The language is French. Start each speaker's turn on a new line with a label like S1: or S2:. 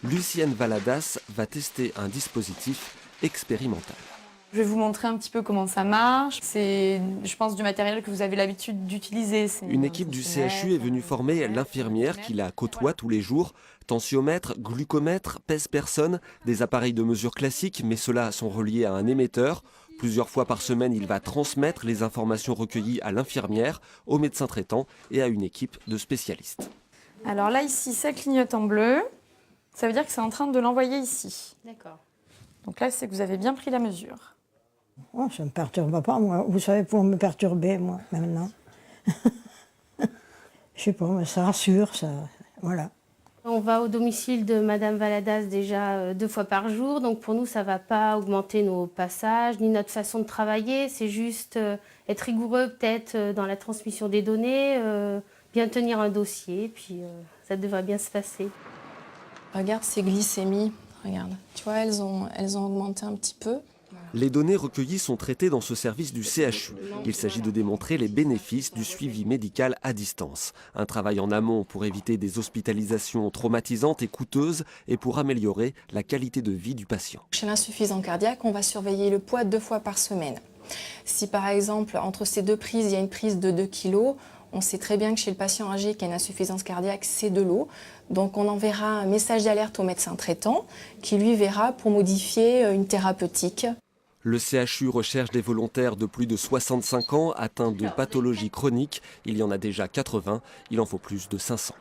S1: Lucienne Valadas va tester un dispositif expérimental.
S2: Je vais vous montrer un petit peu comment ça marche. C'est, je pense, du matériel que vous avez l'habitude d'utiliser.
S1: Une équipe du CHU est venue former l'infirmière qui la côtoie tous les jours. Tensiomètre, glucomètre, pèse-personne, des appareils de mesure classiques, mais ceux-là sont reliés à un émetteur. Plusieurs fois par semaine, il va transmettre les informations recueillies à l'infirmière, au médecin traitant et à une équipe de spécialistes.
S2: Alors là, ici, ça clignote en bleu. Ça veut dire que c'est en train de l'envoyer ici.
S3: D'accord.
S2: Donc là, c'est que vous avez bien pris la mesure.
S4: Oh, ça ne me perturbe pas, moi. Vous savez, pour me perturber, moi, maintenant. Je sais pas, mais ça rassure, ça. Voilà.
S3: On va au domicile de Madame Valadas déjà 2 fois par jour. Donc pour nous, ça ne va pas augmenter nos passages ni notre façon de travailler. C'est juste être rigoureux peut-être dans la transmission des données, bien tenir un dossier, puis ça devrait bien se passer.
S5: Regarde ces glycémies, regarde. Tu vois, elles ont augmenté un petit peu.
S1: Les données recueillies sont traitées dans ce service du CHU. Il s'agit de démontrer les bénéfices du suivi médical à distance. Un travail en amont pour éviter des hospitalisations traumatisantes et coûteuses et pour améliorer la qualité de vie du patient.
S5: Chez l'insuffisant cardiaque, on va surveiller le poids 2 fois par semaine. Si par exemple, entre ces 2 prises, il y a une prise de 2 kg, on sait très bien que chez le patient âgé qui a une insuffisance cardiaque, c'est de l'eau. Donc on enverra un message d'alerte au médecin traitant qui lui verra pour modifier une thérapeutique.
S1: Le CHU recherche des volontaires de plus de 65 ans atteints de pathologies chroniques. Il y en a déjà 80, il en faut plus de 500.